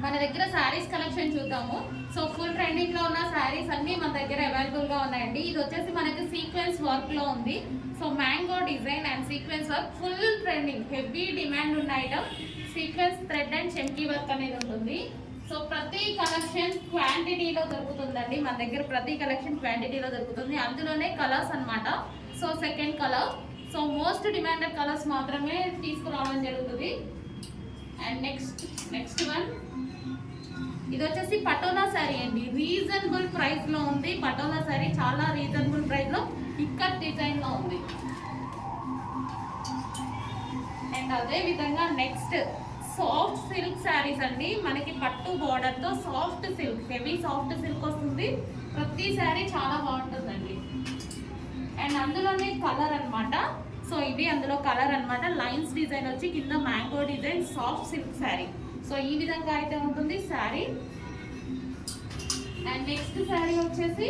మన దగ్గర శారీస్ కలెక్షన్ చూద్దాము. సో ఫుల్ ట్రెండింగ్ లో ఉన్న శారీస్ అన్ని మన దగ్గర అవైలబుల్ గా ఉన్నాయండి. ఇది వచ్చేసి మనకి సీక్వెన్స్ వర్క్ లో ఉంది. So mango design and sequence work full trending, heavy demand ఉన్న ఐటమ్. సీక్వెన్స్ థ్రెడ్ అండ్ చెంకీ వర్క్ అనేది ఉంటుంది. సో ప్రతి కలెక్షన్ క్వాంటిటీలో దొరుకుతుందండి మన దగ్గర. ప్రతి కలెక్షన్ క్వాంటిటీలో దొరుకుతుంది, అందులోనే కలర్స్ అన్నమాట. So second colour, so most demanded colours మాత్రమే తీసుకురావడం జరుగుతుంది. అండ్ నెక్స్ట్ వన్, ఇది వచ్చేసి పటోలా శారీ అండి. రీజనబుల్ ప్రైస్ లో ఉంది పటోలా శారీ, చాలా రీజనబుల్ ప్రైస్ లో ఇక్కత్ డిజైన్ లో ఉంది. అండ్ అదే విధంగా నెక్స్ట్ సాఫ్ట్ సిల్క్ శారీస్ అండి. మనకి పట్టు బార్డర్ తో soft silk, heavy soft silk వస్తుంది. ప్రతి శారీ చాలా బాగుంటుందండి. అండ్ అందులోనే కలర్ అన్నమాట. సో ఇది అందులో కలర్ అన్నమాట. లైన్స్ డిజైన్ వచ్చి కింద mango design, soft silk sari. So ఈ విధంగా అయితే ఉంటుంది శారీ. అండ్ నెక్స్ట్ శారీ వచ్చేసి